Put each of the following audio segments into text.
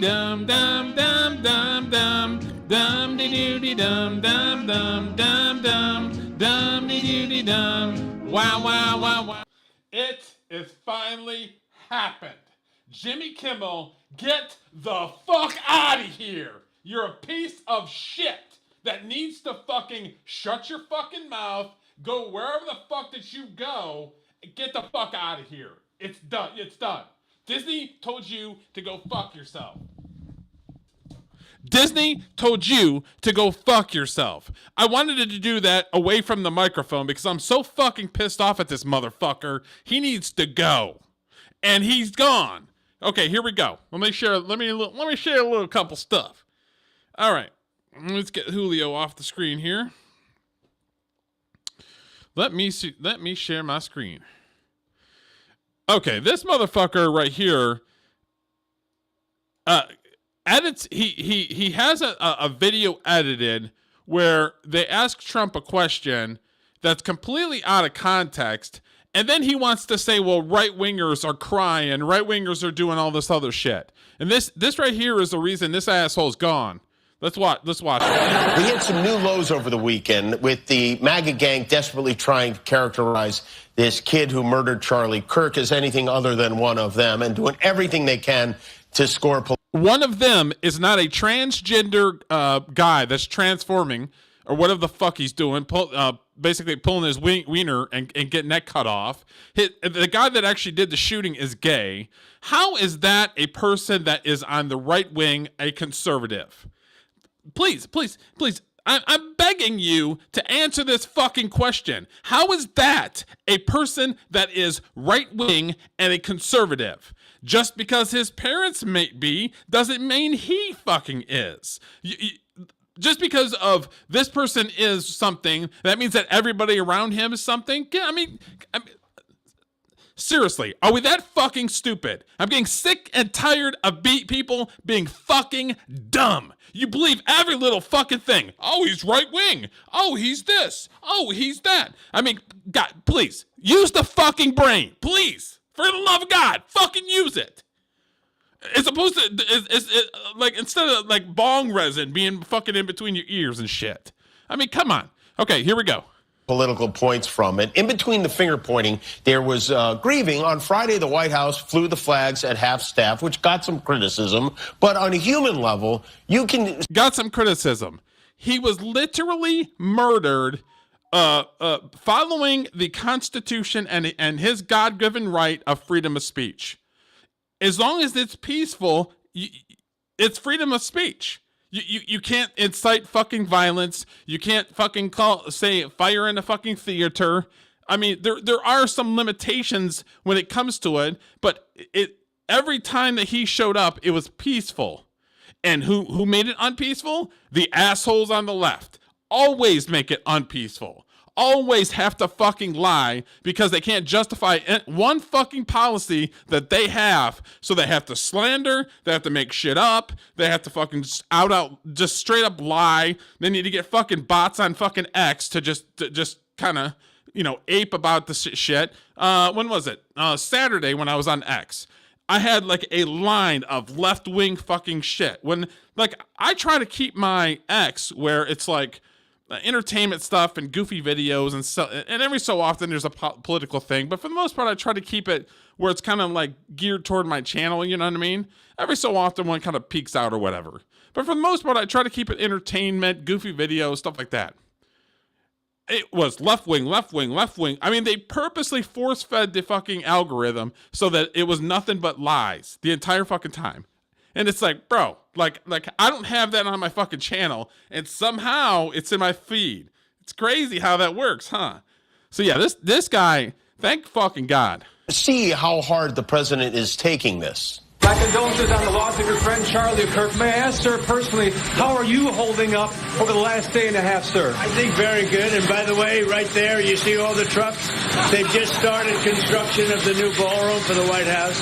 dum dum dum dum dum dum de doo dum dum dum dum dum dum de doo dum. Wow wow wow wow. It is finally happened. Jimmy Kimmel, get the fuck out of here. You're a piece of shit that needs to fucking shut your fucking mouth, go wherever the fuck that you go, get the fuck out of here. It's done. It's done. Disney told you to go fuck yourself. Disney told you to go fuck yourself. I wanted to do that away from the microphone because I'm so fucking pissed off at this motherfucker. He needs to go. And he's gone. Okay, here we go. Let me share a little couple stuff. All right. Let's get Julio off the screen here. Let me share my screen. Okay, this motherfucker right here edits he has a video edited where they ask Trump a question that's completely out of context, and then he wants to say, well, right-wingers are crying, right-wingers are doing all this other shit. And this right here is the reason this asshole's gone. Let's watch it. We hit some new lows over the weekend with the MAGA gang desperately trying to characterize this kid who murdered Charlie Kirk as anything other than one of them and doing everything they can to score. One of them is not a transgender guy that's transforming or whatever the fuck he's doing, basically pulling his wiener and getting that cut off. The guy that actually did the shooting is gay. How is that a person that is on the right wing, a conservative? Please, I'm begging you to answer this fucking question. How is that a person that is right-wing and a conservative? Just because his parents may be doesn't mean he fucking is. Just because of this person is something, that means that everybody around him is something? Yeah, I mean, seriously, are we that fucking stupid? I'm getting sick and tired of people being fucking dumb. You believe every little fucking thing. Oh, he's right wing. Oh, he's this. Oh, he's that. I mean, God, please, use the fucking brain. Please, for the love of God, fucking use it. It's supposed to, like, instead of like bong resin being fucking in between your ears and shit. I mean, come on. Okay, here we go. Political points from it. In between the finger pointing, there was grieving. On Friday, the White House flew the flags at half staff, which got some criticism. But on a human level, you can... Got some criticism. He was literally murdered following the Constitution and his God-given right of freedom of speech. As long as it's peaceful, it's freedom of speech. You can't incite fucking violence. You can't fucking say fire in a fucking theater. I mean, there are some limitations when it comes to it, but every time that he showed up, it was peaceful. And who made it unpeaceful? The assholes on the left. Always make it unpeaceful. Always have to fucking lie because they can't justify one fucking policy that they have. So they have to slander, they have to make shit up, they have to fucking just straight up lie. They need to get fucking bots on fucking X to just kind of, ape about the shit. When was it? Saturday when I was on X. I had like a line of left-wing fucking shit. When, like, I try to keep my X where it's like, entertainment stuff and goofy videos and every so often there's a political thing, but for the most part I try to keep it where it's kind of like geared toward my channel, you know what I mean? Every so often one kind of peeks out or whatever, but for the most part I try to keep it entertainment, goofy videos, stuff like that. It was left wing. I mean, they purposely force fed the fucking algorithm so that it was nothing but lies the entire fucking time. And it's like, bro, like I don't have that on my fucking channel, and somehow it's in my feed. It's crazy how that works, huh? So yeah, this guy, thank fucking God. See how hard the president is taking this. My condolences on the loss of your friend Charlie Kirk. May I ask, sir, personally, how are you holding up over the last day and a half, sir? I think very good. And by the way, right there, you see all the trucks? They've just started construction of the new ballroom for the White House,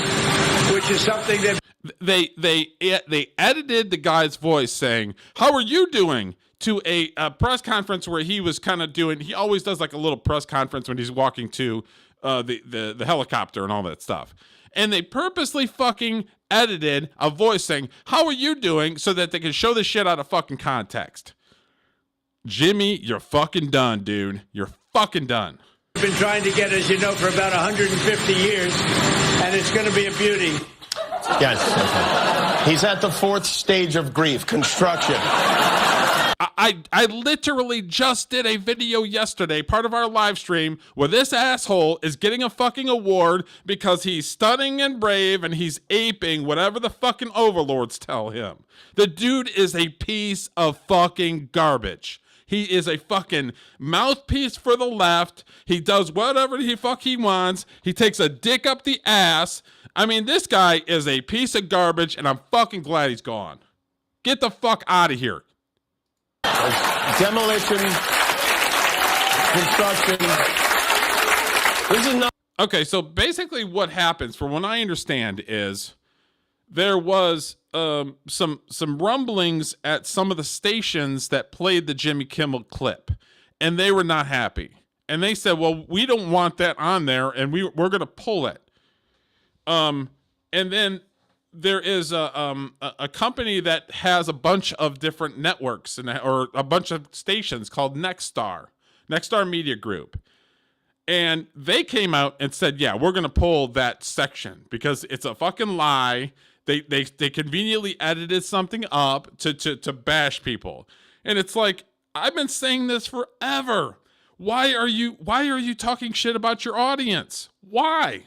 which is something that... They edited the guy's voice saying, "How are you doing?" to a press conference where he was kind of doing. He always does like a little press conference when he's walking to the helicopter and all that stuff. And they purposely fucking edited a voice saying, "How are you doing?" so that they can show this shit out of fucking context. Jimmy, you're fucking done, dude. You're fucking done. We've been trying to get, as you know, for about 150 years, and it's going to be a beauty. Yes. Okay. He's at the fourth stage of grief, construction. I literally just did a video yesterday, part of our live stream, where this asshole is getting a fucking award because he's stunning and brave and he's aping whatever the fucking overlords tell him. The dude is a piece of fucking garbage. He is a fucking mouthpiece for the left. He does whatever he wants. He takes a dick up the ass. I mean, this guy is a piece of garbage, and I'm fucking glad he's gone. Get the fuck out of here. Demolition, construction. This is not. Okay, so basically what happens, from what I understand, is there was some rumblings at some of the stations that played the Jimmy Kimmel clip, and they were not happy. And they said, well, we don't want that on there, and we're going to pull it. And then there is a company that has a bunch of different networks or a bunch of stations called Nexstar Media Group. And they came out and said, yeah, we're going to pull that section because it's a fucking lie. They conveniently edited something up to bash people. And it's like, I've been saying this forever. Why are you talking shit about your audience? Why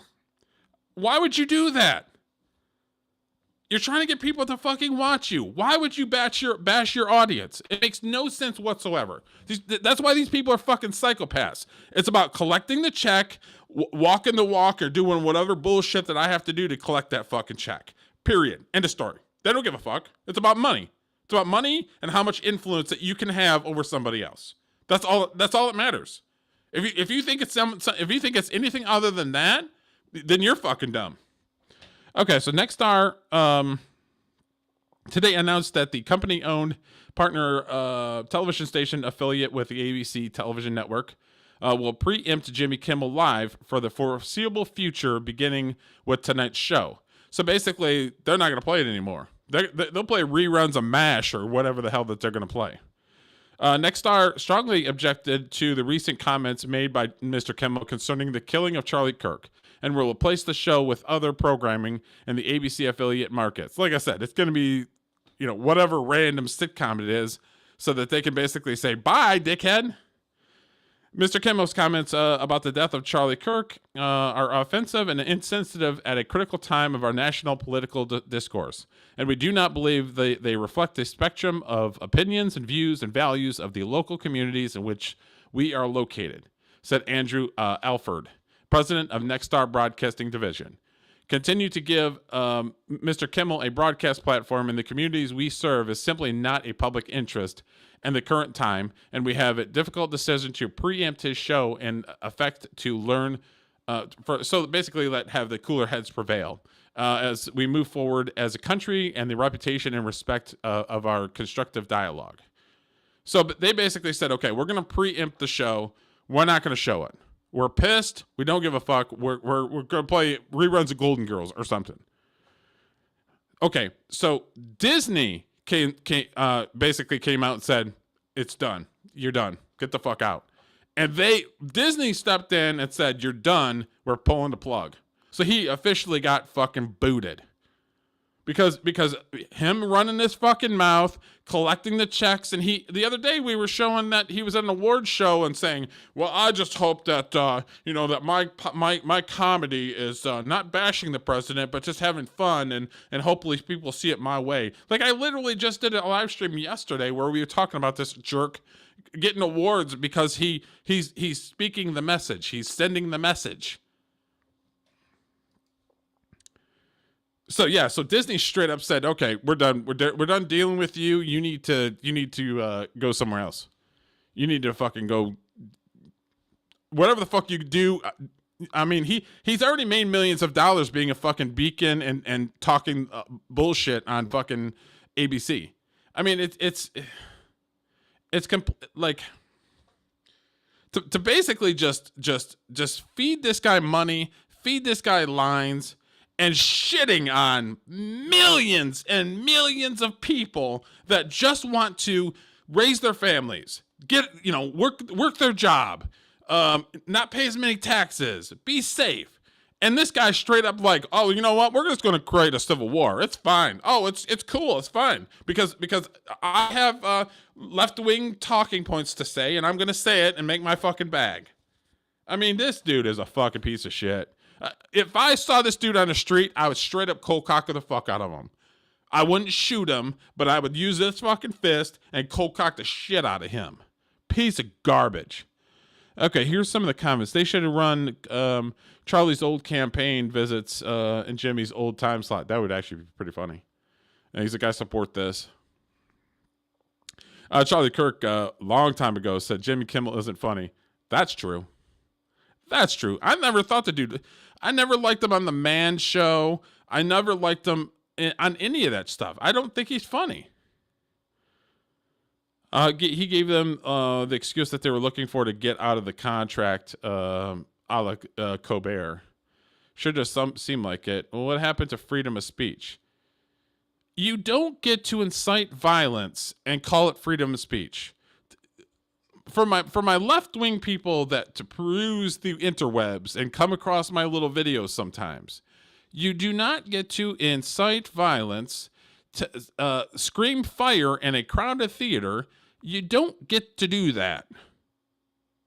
would you do that? You're trying to get people to fucking watch you. Why would you bash your audience? It makes no sense whatsoever. That's why these people are fucking psychopaths. It's about collecting the check, walking the walk, or doing whatever bullshit that I have to do to collect that fucking check. Period. End of story. They don't give a fuck. It's about money. It's about money and how much influence that you can have over somebody else. That's all that matters. If you think it's anything other than that, then you're fucking dumb. Okay, so Nexstar today announced that the company-owned partner television station affiliate with the ABC television network will preempt Jimmy Kimmel Live for the foreseeable future, beginning with tonight's show. So basically, they're not going to play it anymore. They'll play reruns of MASH or whatever the hell that they're going to play. Nexstar strongly objected to the recent comments made by Mr. Kimmel concerning the killing of Charlie Kirk, and will replace the show with other programming in the ABC affiliate markets. Like I said, it's going to be, whatever random sitcom it is, so that they can basically say, bye, dickhead. Mr. Kimmel's comments about the death of Charlie Kirk are offensive and insensitive at a critical time of our national political discourse. And we do not believe they reflect the spectrum of opinions and views and values of the local communities in which we are located, said Andrew Alford, president of Nexstar Broadcasting Division. Continue to give Mr. Kimmel a broadcast platform in the communities we serve is simply not a public interest in the current time, and we have a difficult decision to preempt his show and effect to learn, so basically have the cooler heads prevail as we move forward as a country and the reputation and respect of our constructive dialogue. So they basically said, okay, we're going to preempt the show. We're not going to show it. We're pissed. We don't give a fuck. We're going to play reruns of Golden Girls or something. Okay, so Disney basically came out and said, it's done. You're done. Get the fuck out. And Disney stepped in and said, you're done. We're pulling the plug. So he officially got fucking booted. Because him running his fucking mouth, collecting the checks, and the other day we were showing that he was at an awards show and saying, well, I just hope that that my comedy is not bashing the president, but just having fun, and hopefully people see it my way. Like, I literally just did a live stream yesterday where we were talking about this jerk getting awards because he's speaking the message, he's sending the message. So yeah, so Disney straight up said, "Okay, we're done. We're done dealing with you. You need to go somewhere else. You need to fucking go. Whatever the fuck you do." I mean, he's already made millions of dollars being a fucking beacon and talking bullshit on fucking ABC. I mean, it's like to basically just feed this guy money, feed this guy lines. and shitting on millions and millions of people that just want to raise their families, work their job, not pay as many taxes, be safe. And this guy straight up like, oh, you know what? We're just going to create a civil war. It's fine. Oh, it's cool. It's fine because I have left-wing talking points to say, and I'm going to say it and make my fucking bag. I mean, this dude is a fucking piece of shit. If I saw this dude on the street, I would straight up cold cock the fuck out of him. I wouldn't shoot him, but I would use this fucking fist and cold cock the shit out of him. Piece of garbage. Okay, here's some of the comments. They should have run Charlie's old campaign visits in Jimmy's old time slot. That would actually be pretty funny. And he's like, I support this. Charlie Kirk, long time ago, said Jimmy Kimmel isn't funny. That's true. That's true. I never thought the dude... I never liked him on the Man Show. I never liked him on any of that stuff. I don't think he's funny. He gave them the excuse that they were looking for to get out of the contract, a la Colbert. Should just seem like it. Well, what happened to freedom of speech? You don't get to incite violence and call it freedom of speech. For my left-wing people that to peruse the interwebs and come across my little videos sometimes, you do not get to incite violence, to scream fire in a crowded theater. You don't get to do that.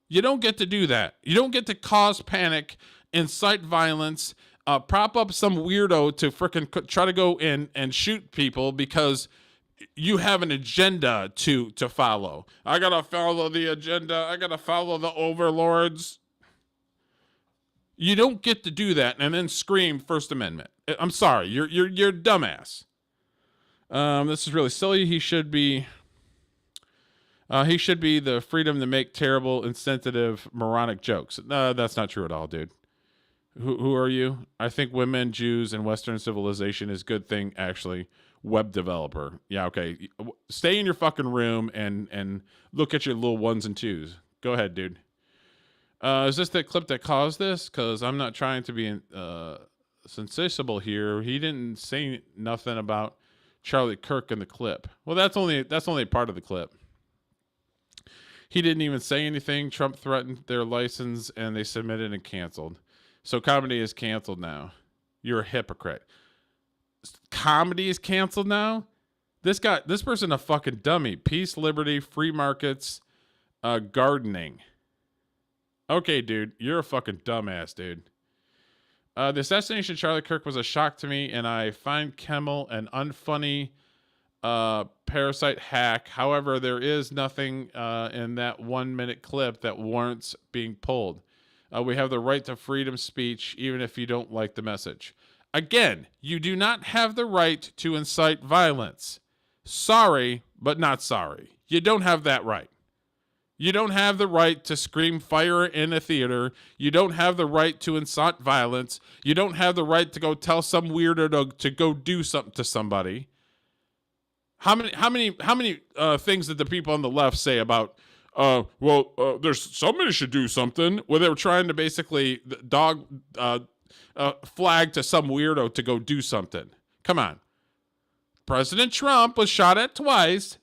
You don't get to do that. You don't get to cause panic, incite violence, prop up some weirdo to frickin' try to go in and shoot people because you have an agenda to follow. I gotta follow the agenda. I gotta follow the overlords. You don't get to do that and then scream First Amendment. I'm sorry. You're a dumbass. This is really silly. He should be the freedom to make terrible, insensitive, moronic jokes. No, that's not true at all, dude. Who are you? I think women, Jews, and Western civilization is a good thing, actually. Web developer. Yeah, okay. Stay in your fucking room and look at your little ones and twos. Go ahead, dude. Is this the clip that caused this? Because I'm not trying to be sensational here. He didn't say nothing about Charlie Kirk in the clip. Well, that's only part of the clip. He didn't even say anything. Trump threatened their license, and they submitted and canceled. So comedy is canceled now. You're a hypocrite. Comedy is canceled now? This person a fucking dummy. Peace, liberty, free markets, gardening. Okay, dude. You're a fucking dumbass, dude. The assassination of Charlie Kirk was a shock to me, and I find Kimmel an unfunny parasite hack. However, there is nothing in that 1-minute clip that warrants being pulled. We have the right to freedom speech, even if you don't like the message. Again, you do not have the right to incite violence. Sorry, but not sorry. You don't have that right. You don't have the right to scream fire in a theater. You don't have the right to incite violence. You don't have the right to go tell some weirdo to go do something to somebody. How many things did the people on the left say about, there's somebody should do something, where they were trying to basically dog flag to some weirdo to go do something? Come on. President Trump was shot at twice.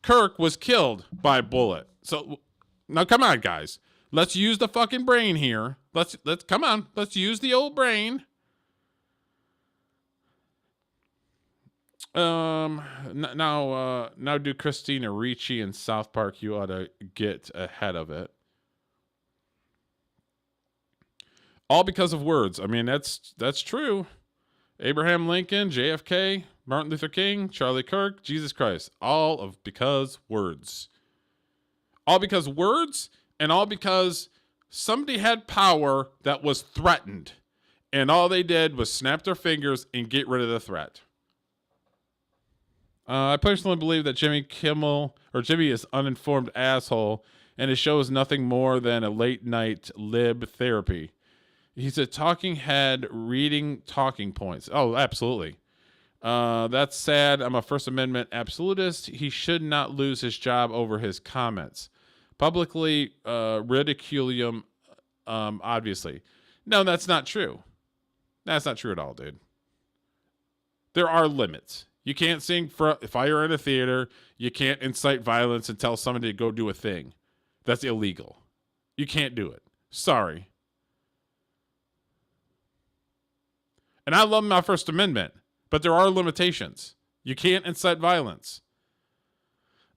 Kirk was killed by a bullet. So now come on, guys. Let's use the fucking brain here. Let's come on. Let's use the old brain. Now do Christina Ricci in South Park. You ought to get ahead of it. All because of words. I mean, that's true. Abraham Lincoln, JFK, Martin Luther King, Charlie Kirk, Jesus Christ. All because words. All because words, and all because somebody had power that was threatened. And all they did was snap their fingers and get rid of the threat. I personally believe that Jimmy is uninformed asshole, and his show is nothing more than a late night lib therapy. He's a talking head reading talking points. Oh, absolutely. That's sad. I'm a First Amendment absolutist. He should not lose his job over his comments. Publicly ridicule him, obviously. No, that's not true. That's not true at all, dude. There are limits. You can't sing fire in a theater. You can't incite violence and tell somebody to go do a thing. That's illegal. You can't do it. Sorry. And I love my First Amendment, but there are limitations. You can't incite violence.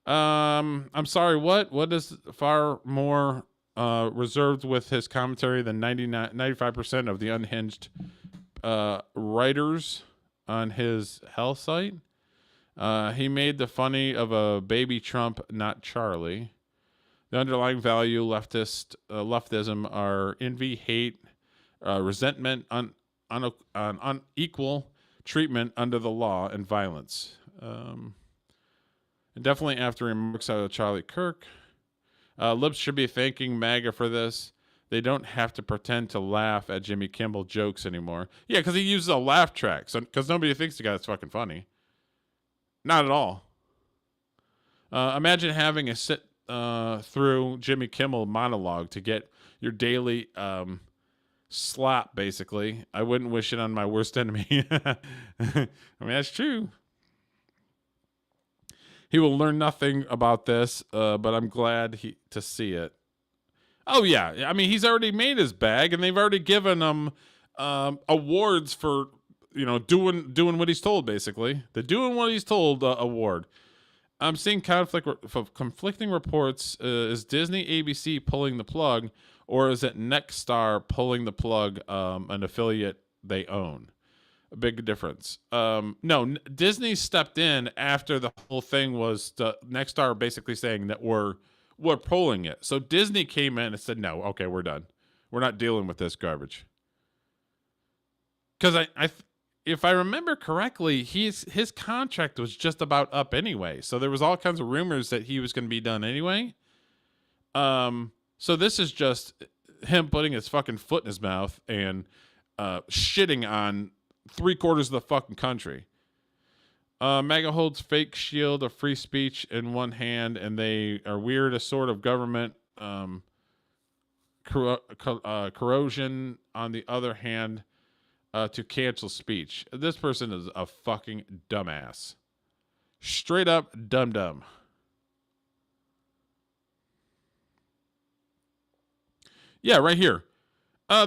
I'm sorry, what? What is far more reserved with his commentary than 95% of the unhinged writers on his hell site? He made the funny of a baby Trump, not Charlie. The underlying value leftism are envy, hate, resentment, unequal treatment under the law, and violence. And definitely after remarks out of Charlie Kirk, libs should be thanking MAGA for this. They don't have to pretend to laugh at Jimmy Kimmel jokes anymore. Yeah, because he uses a laugh track, so because nobody thinks the guy's fucking funny. Not at all. Imagine having a sit through Jimmy Kimmel monologue to get your daily slap, basically. I wouldn't wish it on my worst enemy. I mean, that's true. He will learn nothing about this, but I'm glad to see it. Oh, yeah. I mean, he's already made his bag, and they've already given him awards for, doing what he's told, basically. The doing what he's told award. I'm seeing conflicting reports. Is Disney ABC pulling the plug, or is it Nexstar pulling the plug, an affiliate they own? A big difference. No, Disney stepped in after the whole thing was Nexstar basically saying that we're pulling it. So Disney came in and said, no, okay, we're done. We're not dealing with this garbage. Because if I remember correctly, his contract was just about up anyway. So there was all kinds of rumors that he was going to be done anyway. So this is just him putting his fucking foot in his mouth and shitting on 3/4 of the fucking country. MAGA holds fake shield of free speech in one hand, and they are weird a sort of government corrosion on the other hand to cancel speech. This person is a fucking dumbass. Straight up dumb. Yeah, right here.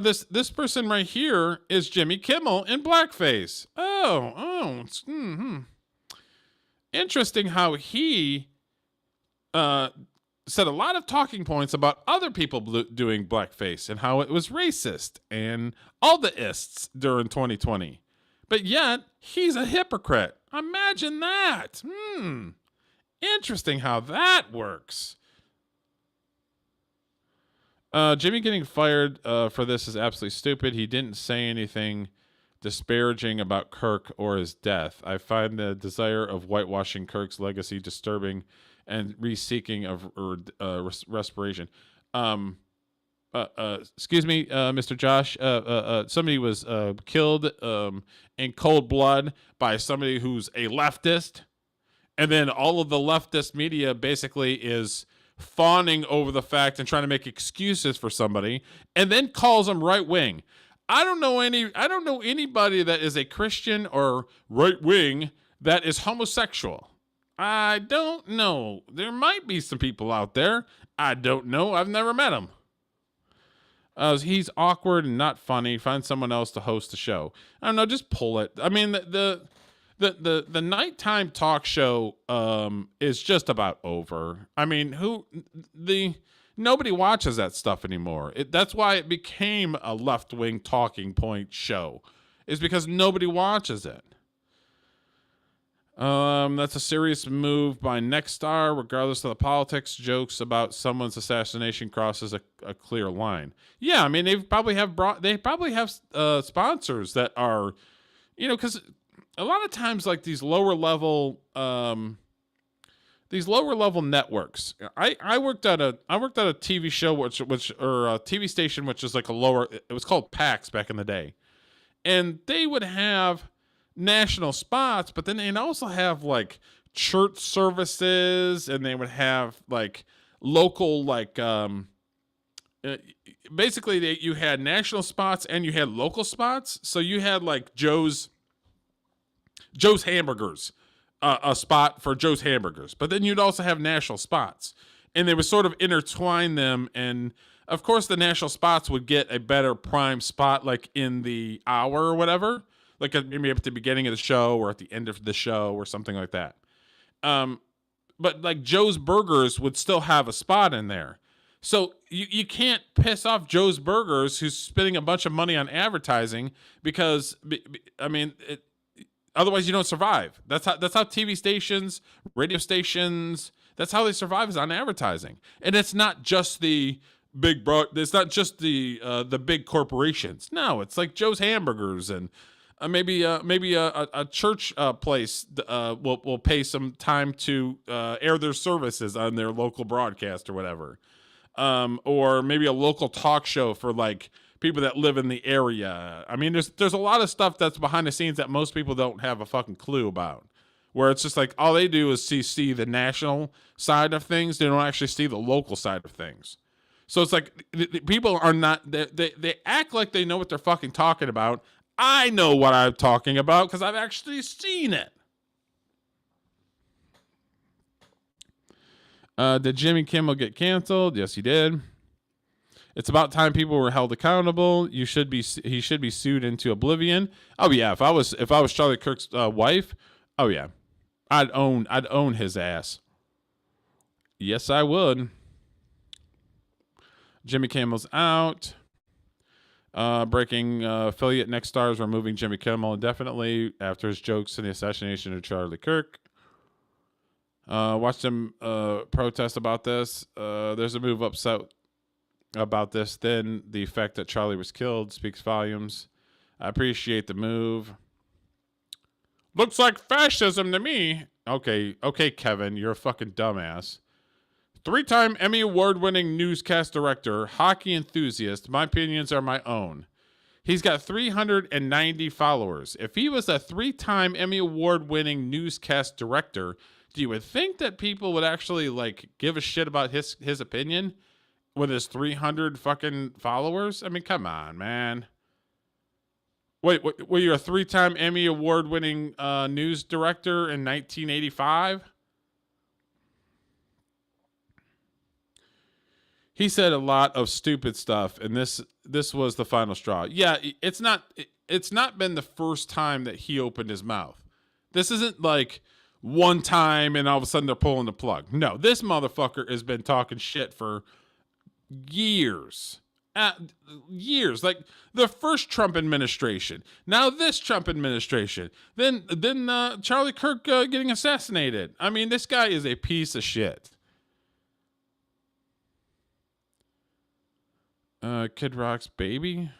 This person right here is Jimmy Kimmel in blackface. Interesting how he said a lot of talking points about other people doing blackface and how it was racist and all the ists during 2020. But yet, he's a hypocrite. Imagine that. Interesting how that works. Jimmy getting fired for this is absolutely stupid. He didn't say anything disparaging about Kirk or his death. I find the desire of whitewashing Kirk's legacy disturbing and re-seeking of respiration. Excuse me, Mr. Josh. Somebody was killed in cold blood by somebody who's a leftist. And then all of the leftist media basically is fawning over the fact and trying to make excuses for somebody, and then calls them right wing. I don't know anybody that is a Christian or right wing that is homosexual. I don't know. There might be some people out there. I don't know. I've never met him. He's awkward and not funny. Find someone else to host the show. I don't know. Just pull it. I mean, the nighttime talk show is just about over. I mean, nobody watches that stuff anymore. That's why it became a left-wing talking point show, is because nobody watches it. That's a serious move by Nexstar. Regardless of the politics, jokes about someone's assassination crosses a clear line. Yeah, I mean, they probably have sponsors that are, because a lot of times, like these lower level networks. I worked at a TV show or a TV station which is like it was called PAX back in the day, and they would have national spots, but then they'd also have like church services, and they would have like local uh, basically you had national spots and you had local spots. So you had like Joe's Hamburgers, a spot for Joe's Hamburgers, but then you'd also have national spots, and they would sort of intertwine them. And of course, the national spots would get a better prime spot, like in the hour or whatever, like maybe at the beginning of the show or at the end of the show or something like that. But like Joe's Burgers would still have a spot in there. So you can't piss off Joe's Burgers, who's spending a bunch of money on advertising, because I mean, otherwise you don't survive. That's how TV stations, radio stations, that's how they survive, is on advertising. And it's not just the it's not just the big corporations. No, it's like Joe's Hamburgers, and maybe a church place will pay some time to air their services on their local broadcast or whatever. Or maybe a local talk show for like people that live in the area. I mean, there's a lot of stuff that's behind the scenes that most people don't have a fucking clue about, where it's just like all they do is see the national side of things. They don't actually see the local side of things. So it's like people are not, they act like they know what they're fucking talking about. I know what I'm talking about because I've actually seen it. Did Jimmy Kimmel get canceled? Yes, he did. It's about time people were held accountable. He should be sued into oblivion. Oh yeah, if I was Charlie Kirk's wife, oh yeah, I'd own his ass. Yes, I would. Jimmy Kimmel's out. Breaking affiliate Nexstar is removing Jimmy Kimmel indefinitely after his jokes in the assassination of Charlie Kirk. Watched him protest about this. There's a move upset about this. Then the fact that Charlie was killed speaks volumes. I appreciate the move. Looks like fascism to me. Okay, Kevin, you're a fucking dumbass. 3-time Emmy Award-winning newscast director, hockey enthusiast. My opinions are my own. He's got 390 followers. If he was a 3-time Emmy Award-winning newscast director, do you would think that people would actually like give a shit about his opinion with his 300 fucking followers? I mean, come on, man. Wait, were you a 3-time Emmy Award-winning news director in 1985? He said a lot of stupid stuff, and this was the final straw. Yeah, it's not been the first time that he opened his mouth. This isn't like one time and all of a sudden they're pulling the plug. No, this motherfucker has been talking shit for years. Years. Like the first Trump administration. Now this Trump administration. Then Charlie Kirk getting assassinated. I mean, this guy is a piece of shit. Kid Rock's baby?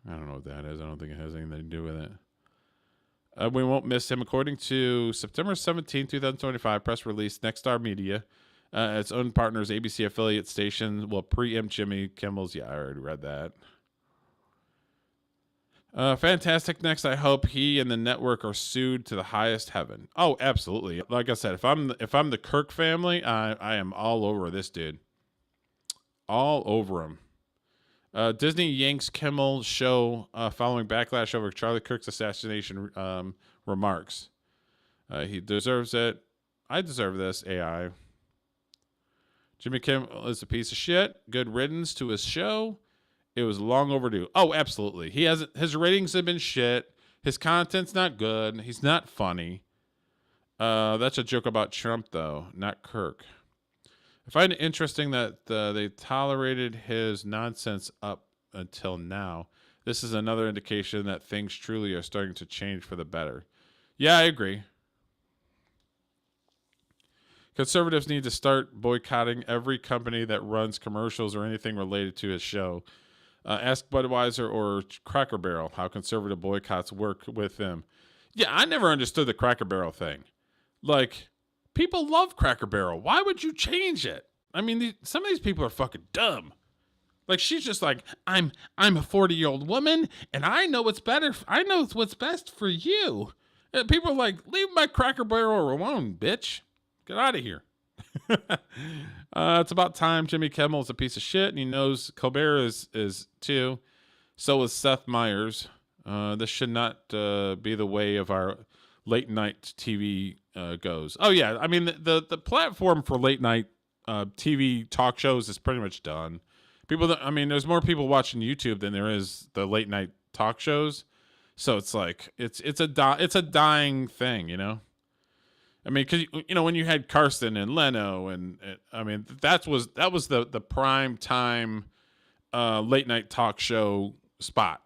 I don't know what that is. I don't think it has anything to do with it. We won't miss him. According to September 17, 2025 press release, Nexstar Media, its own partner's ABC affiliate station will preempt Jimmy Kimmel's. Yeah, I already read that. Fantastic. Next, I hope he and the network are sued to the highest heaven. Oh, absolutely. Like I said, if I'm the Kirk family, I am all over this dude. All over him. Disney yanks Kimmel show following backlash over Charlie Kirk's assassination remarks. He deserves it. I deserve this, AI. Jimmy Kimmel is a piece of shit. Good riddance to his show. It was long overdue. Oh, absolutely. His ratings have been shit. His content's not good. He's not funny. That's a joke about Trump, though, not Kirk. I find it interesting that they tolerated his nonsense up until now. This is another indication that things truly are starting to change for the better. Yeah, I agree. Conservatives need to start boycotting every company that runs commercials or anything related to his show. Ask Budweiser or Cracker Barrel how conservative boycotts work with them. Yeah, I never understood the Cracker Barrel thing. Like, people love Cracker Barrel. Why would you change it? I mean, some of these people are fucking dumb. Like, she's just like, I'm a 40-year-old woman, and I know what's better. I know what's best for you. And people are like, leave my Cracker Barrel alone, bitch. Get out of here. It's about time. Jimmy Kimmel is a piece of shit, and he knows Colbert is too. So is Seth Meyers. This should not be the way of our late night TV goes. Oh yeah, I mean the platform for late night TV talk shows is pretty much done. There's more people watching YouTube than there is the late night talk shows. So it's like it's a dying thing, you know. I mean, because when you had Carson and Leno, and that was the prime time late night talk show spot.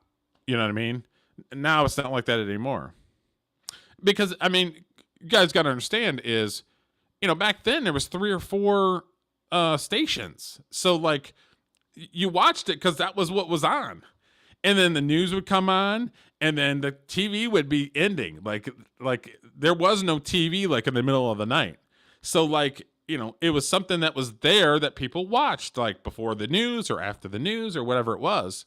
You know what I mean? Now it's not like that anymore. Because you guys got to understand is, back then there was 3 or 4 stations, so like you watched it because that was what was on, and then the news would come on, and then the TV would be ending. Like there was no TV like in the middle of the night. So like, it was something that was there that people watched like before the news or after the news or whatever it was.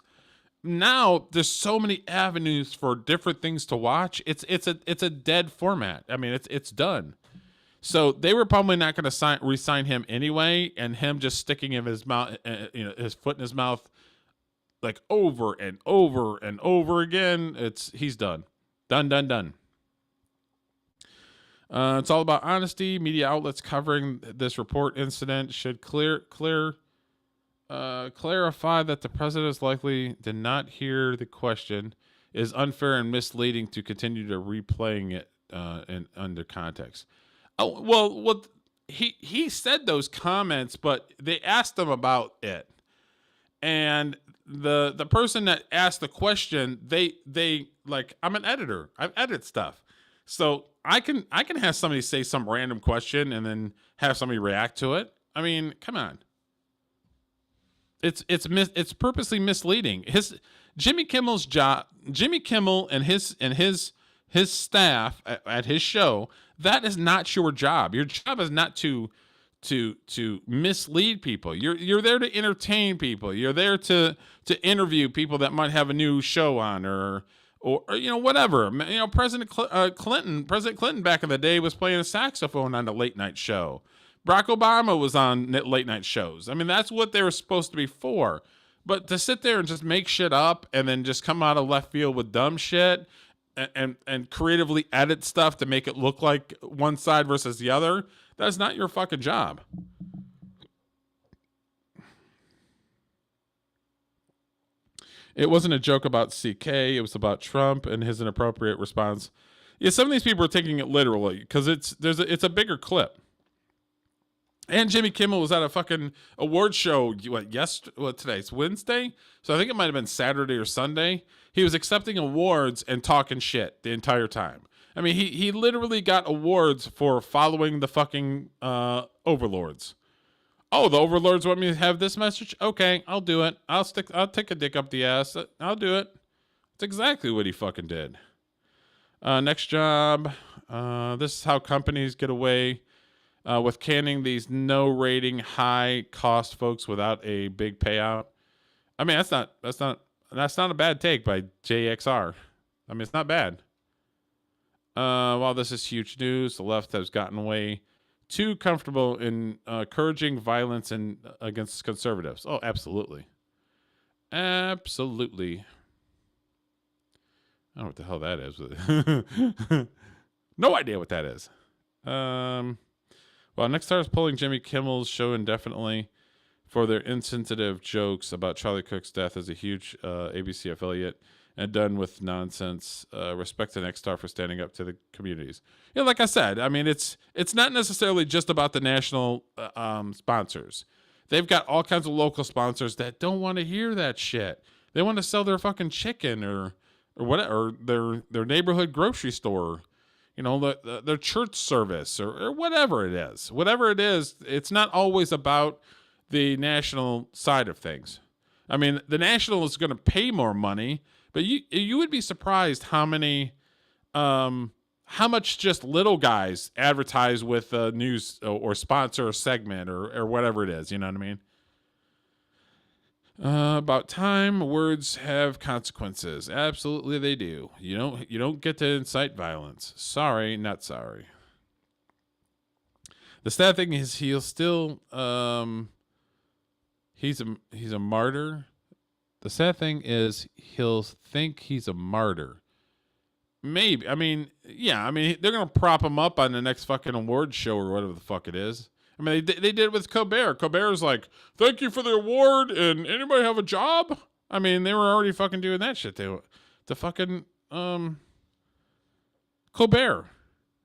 Now there's so many avenues for different things to watch. It's a dead format. I mean, it's done. So they were probably not going to re-sign him anyway, and him just sticking in his mouth, his foot in his mouth, like over and over and over again. He's done. Done. It's all about honesty. Media outlets covering this report incident should clarify that the president likely did not hear the question, is unfair and misleading to continue to replaying it under context. Oh, well, he said those comments, but they asked him about it, and the person that asked the question, they like, I'm an editor. I edit stuff, so I can have somebody say some random question and then have somebody react to it. I mean, come on. It's purposely misleading. Jimmy Kimmel's job, Jimmy Kimmel and his staff at his show, that is not your job. Your job is not to mislead people. You're there to entertain people. You're there to interview people that might have a new show on or whatever. President Clinton back in the day was playing a saxophone on a late night show. Barack Obama was on late night shows. I mean, that's what they were supposed to be for. But to sit there and just make shit up and then just come out of left field with dumb shit and creatively edit stuff to make it look like one side versus the other, that's not your fucking job. It wasn't a joke about CK. It was about Trump and his inappropriate response. Yeah, some of these people are taking it literally because it's a bigger clip. And Jimmy Kimmel was at a fucking award show. Today's Wednesday? So I think it might have been Saturday or Sunday. He was accepting awards and talking shit the entire time. I mean, he literally got awards for following the fucking overlords. Oh, the overlords want me to have this message? Okay, I'll do it. I'll take a dick up the ass. I'll do it. That's exactly what he fucking did. Next job. This is how companies get away with canning these no rating, high cost folks without a big payout. I mean, that's not a bad take by JXR. I mean, it's not bad. While this is huge news, the left has gotten way too comfortable in encouraging violence against conservatives. Oh, absolutely. Absolutely. I don't know what the hell that is. No idea what that is. Well, Nexstar is pulling Jimmy Kimmel's show indefinitely for their insensitive jokes about Charlie Kirk's death as a huge ABC affiliate and done with nonsense. Respect to Nexstar for standing up to the communities. Like I said, I mean, it's not necessarily just about the national sponsors. They've got all kinds of local sponsors that don't want to hear that shit. They want to sell their fucking chicken or whatever, or their neighborhood grocery store. Their church service or whatever it is. Whatever it is, it's not always about the national side of things. I mean, the national is going to pay more money, but you would be surprised how much just little guys advertise with a news or sponsor a segment or whatever it is. You know what I mean? About time. Words have consequences. Absolutely, they do. You don't get to incite violence. Sorry, not sorry. The sad thing is he'll still he's a martyr. The sad thing is he'll think he's a martyr. Maybe. I mean, yeah. I mean, they're gonna prop him up on the next fucking award show or whatever the fuck it is. I mean, they did it with Colbert. Colbert's like, "Thank you for the award," and anybody have a job? I mean, they were already fucking doing that shit. The fucking Colbert.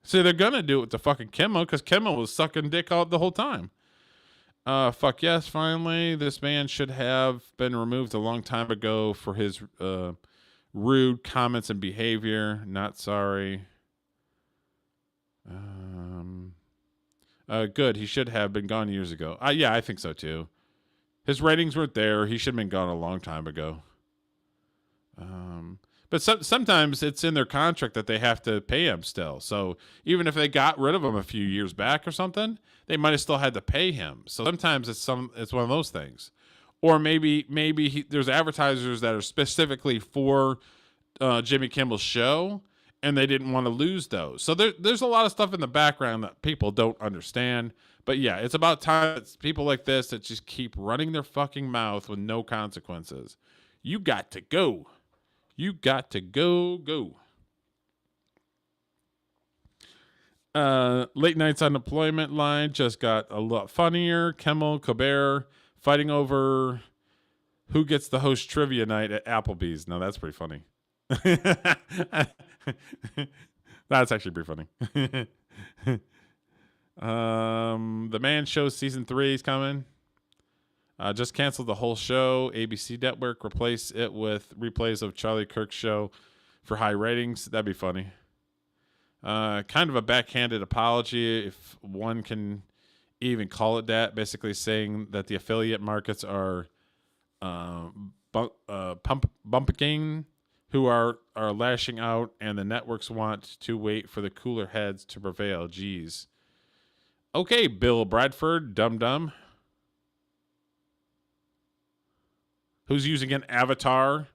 See, they're gonna do it with the fucking Kimmel because Kimmel was sucking dick out the whole time. Fuck yes, finally, this man should have been removed a long time ago for his rude comments and behavior. Not sorry. Good. He should have been gone years ago. Yeah, I think so too. His ratings weren't there. He should have been gone a long time ago. But sometimes it's in their contract that they have to pay him still. So even if they got rid of him a few years back or something, they might have still had to pay him. So sometimes it's one of those things. Or maybe there's advertisers that are specifically for Jimmy Kimmel's show, and they didn't want to lose those. So there's a lot of stuff in the background that people don't understand. But yeah, it's about time it's people like this that just keep running their fucking mouth with no consequences. You got to go. You got to go. Late Night's Unemployment line just got a lot funnier. Kimmel, Colbert fighting over who gets the host trivia night at Applebee's. Now that's pretty funny. That's actually pretty funny. The Man Show season 3 is coming. Just canceled the whole show. ABC Network replace it with replays of Charlie Kirk's show for high ratings. That'd be funny. Kind of a backhanded apology, if one can even call it that. Basically saying that the affiliate markets are bumping, who are lashing out, and the networks want to wait for the cooler heads to prevail. Jeez. Okay, Bill Bradford, dum-dum. Who's using an avatar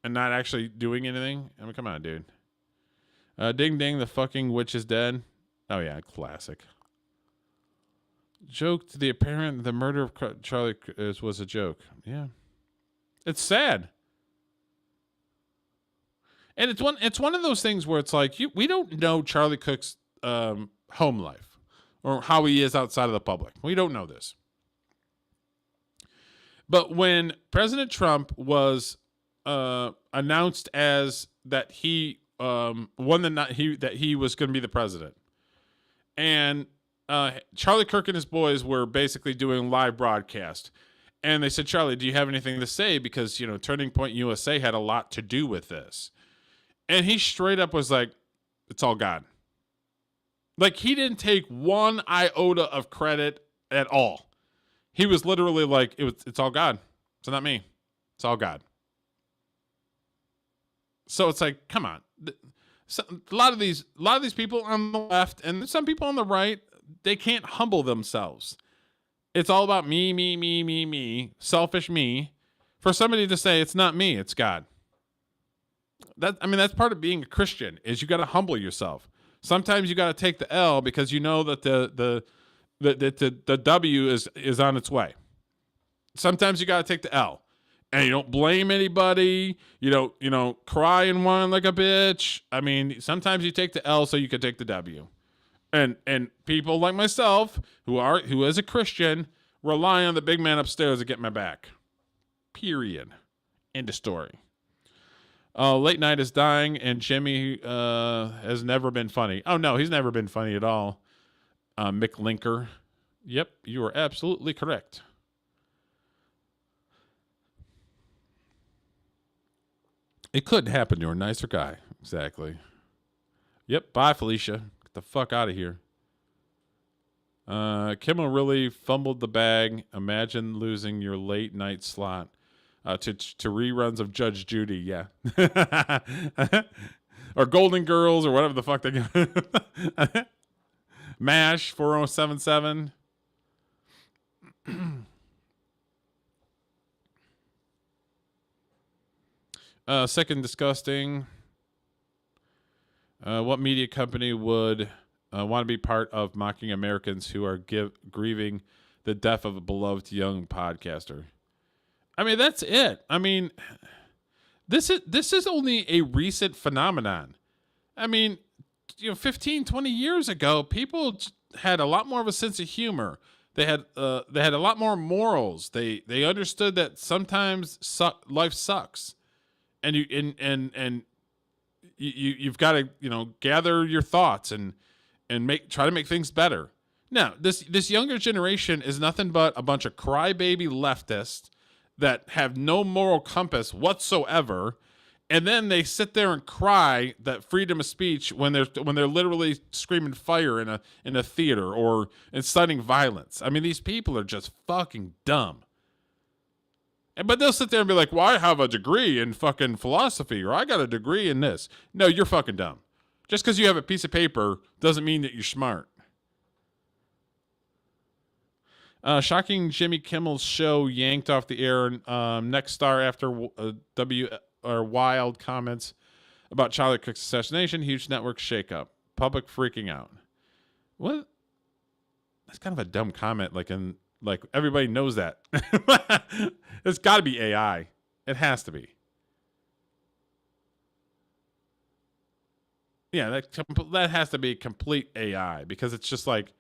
and not actually doing anything? I mean, come on, dude. Ding ding, the fucking witch is dead. Oh yeah, classic. Joke to the apparent the murder of Charlie was a joke. Yeah, it's sad, and it's one of those things where it's like we don't know Charlie Cook's home life or how he is outside of the public. We don't know this. But when President Trump was announced as that he won the night that he was going to be the president, and Charlie Kirk and his boys were basically doing live broadcast, and they said, "Charlie, do you have anything to say?" Because Turning Point USA had a lot to do with this, and he straight up was like, "It's all God." Like he didn't take one iota of credit at all. He was literally like, it's all God. It's not me. It's all God. So it's like, come on. So a lot of these people on the left and some people on the right, they can't humble themselves. It's all about me, selfish me. For somebody to say it's not me, it's God. That's part of being a Christian is you got to humble yourself. Sometimes you got to take the L because you know that the W is on its way. Sometimes you got to take the L, and you don't blame anybody. You don't cry and whine like a bitch. I mean, sometimes you take the L so you can take the W, and people like myself who as a Christian rely on the big man upstairs to get my back. Period. End of story. Late Night is dying, and Jimmy has never been funny. Oh no, he's never been funny at all. Mick Linker. Yep, you are absolutely correct. It couldn't happen to a nicer guy. Exactly. Yep, bye, Felicia. Get the fuck out of here. Kimmel really fumbled the bag. Imagine losing your late night slot to reruns of Judge Judy. Yeah. Or Golden Girls or whatever the fuck they get. MASH 4077. Sick and disgusting. What media company would Want to be part of mocking Americans who are grieving the death of a beloved young podcaster. I mean, that's it. I mean, this is only a recent phenomenon. I mean, 15, 20 years ago, people had a lot more of a sense of humor. They had a lot more morals. They understood that sometimes life sucks, and you've got to gather your thoughts and try to make things better. Now, this younger generation is nothing but a bunch of crybaby leftists that have no moral compass whatsoever, and then they sit there and cry that freedom of speech when they're literally screaming fire in a theater or inciting violence. I mean, these people are just fucking dumb. But they'll sit there and be like, well, I have a degree in fucking philosophy, or I got a degree in this. No, you're fucking dumb. Just because you have a piece of paper doesn't mean that you're smart. Shocking Jimmy Kimmel's show yanked off the air. Nexstar after wild comments about Charlie Kirk's assassination. Huge network shakeup. Public freaking out. What? That's kind of a dumb comment. Like everybody knows that. It's got to be AI. It has to be. Yeah, that has to be complete AI, because it's just like,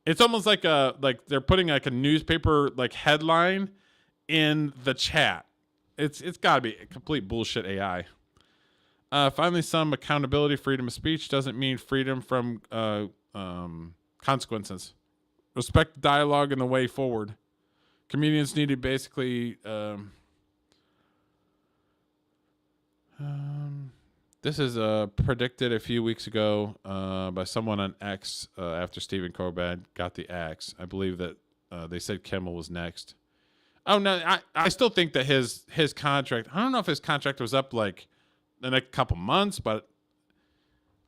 it's almost like they're putting like a newspaper like headline in the chat. It's got to be a complete bullshit AI. Finally, some accountability. Freedom of speech doesn't mean freedom from consequences. Respect dialogue and the way forward. Comedians need to basically. This is predicted a few weeks ago by someone on X after Stephen Colbert got the axe. I believe that they said Kimmel was next. Oh no, I still think that his contract. I don't know if his contract was up like the next couple months, but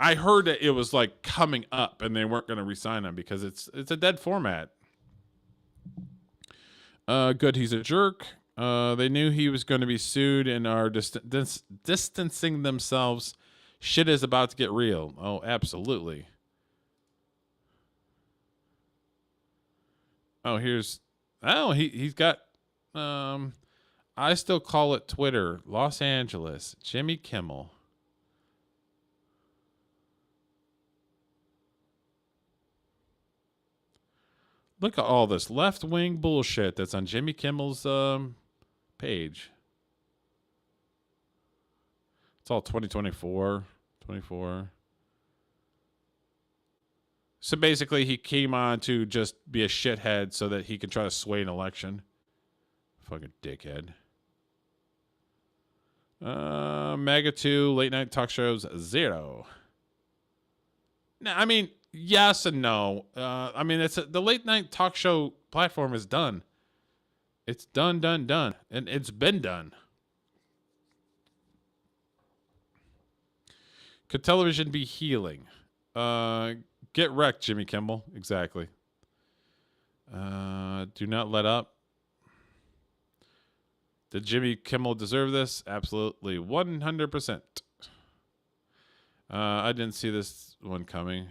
I heard that it was like coming up, and they weren't going to re-sign him because it's a dead format. Good, he's a jerk. They knew he was going to be sued and are distancing themselves. Shit is about to get real. Oh, absolutely. Oh, he's got. I still call it Twitter. Los Angeles. Jimmy Kimmel. Look at all this left-wing bullshit that's on Jimmy Kimmel's page. It's all 2024, 24. So basically, he came on to just be a shithead so that he can try to sway an election. Fucking dickhead. Mega 2, late night talk shows, 0. Now, I mean, yes and no. I mean, the late night talk show platform is done. It's done. And it's been done. Could television be healing? Get wrecked, Jimmy Kimmel. Exactly. Do not let up. Did Jimmy Kimmel deserve this? Absolutely. 100%. I didn't see this one coming.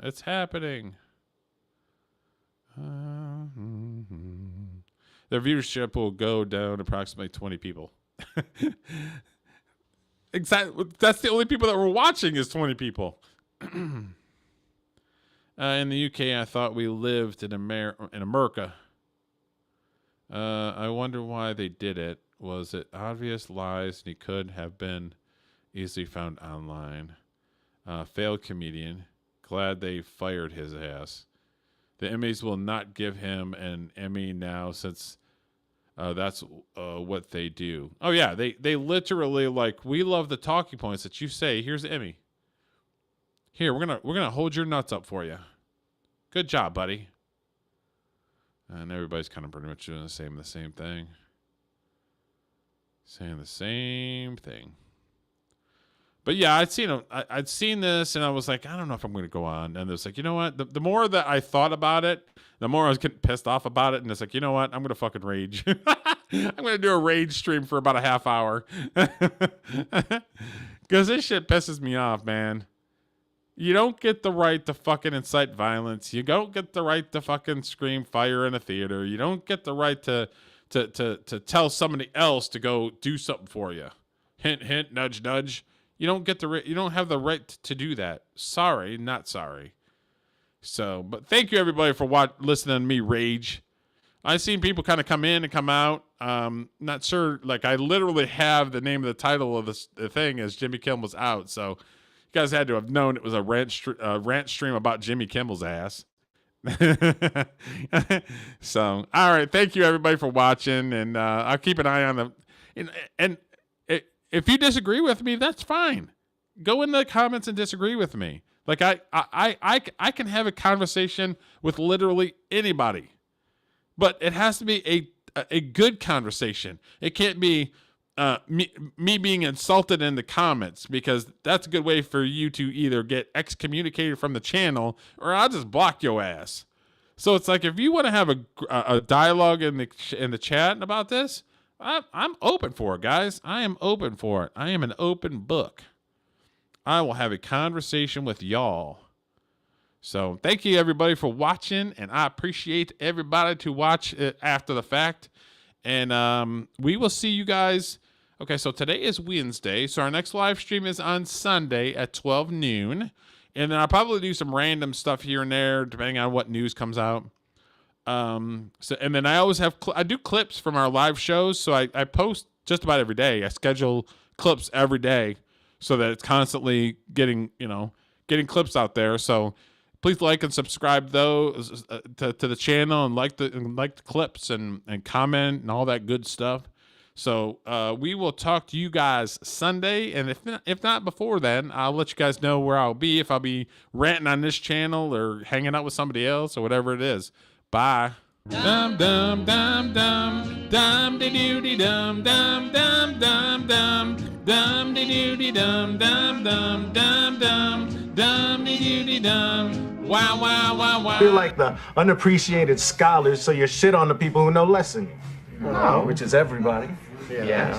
It's happening. Their viewership will go down approximately 20 people. Exactly. That's the only people that were watching is 20 people. In the UK, I thought we lived in America. I wonder why they did it. Was it obvious lies? And he could have been easily found online. Failed comedian. Glad they fired his ass. The Emmys will not give him an Emmy now since that's what they do. Oh yeah, they literally like, we love the talking points that you say. Here's the Emmy. Here, we're gonna hold your nuts up for you. Good job, buddy. And everybody's kind of pretty much doing the same thing. Saying the same thing. But yeah, I'd seen this, and I was like, I don't know if I'm going to go on. And it's like, you know what? The more that I thought about it, the more I was getting pissed off about it. And it's like, you know what? I'm going to fucking rage. I'm going to do a rage stream for about a half hour. Because this shit pisses me off, man. You don't get the right to fucking incite violence. You don't get the right to fucking scream fire in a theater. You don't get the right to tell somebody else to go do something for you. Hint, hint, nudge, nudge. You don't have the right to do that. Sorry, not sorry. So, but thank you everybody for listening to me rage. I've seen people kind of come in and come out. Not sure. Like, I literally have the name of the title of the thing as Jimmy Kimmel's out. So you guys had to have known it was a rant stream about Jimmy Kimmel's ass. So, all right. Thank you everybody for watching, and I'll keep an eye on them. And if you disagree with me, that's fine. Go in the comments and disagree with me. Like, I can have a conversation with literally anybody, but it has to be a good conversation. It can't be me being insulted in the comments, because that's a good way for you to either get excommunicated from the channel or I'll just block your ass. So it's like, if you want to have a dialogue in the chat about this, I'm open for it, guys. I am open for it. I am an open book. I will have a conversation with y'all. So thank you everybody for watching, and I appreciate everybody to watch it after the fact. And we will see you guys. Okay, so today is Wednesday, so our next live stream is on Sunday at 12 noon. And then I'll probably do some random stuff here and there, depending on what news comes out. And then I always have I do clips from our live shows, so I post just about every day. I schedule clips every day so that it's constantly getting clips out there. So please like and subscribe those to the channel, and like the clips and comment and all that good stuff. So we will talk to you guys Sunday, and if not before then, I'll let you guys know where I'll be, if I'll be ranting on this channel or hanging out with somebody else or whatever it is. Bye. Dum dum dum dum dum de doody dum dum dum dum dum dum de doody dum dum dum dum dum dum de doody dum. Wow wow wow wow. You're like the unappreciated scholars, so you shit on the people who know less than you. No, which is everybody. Yeah.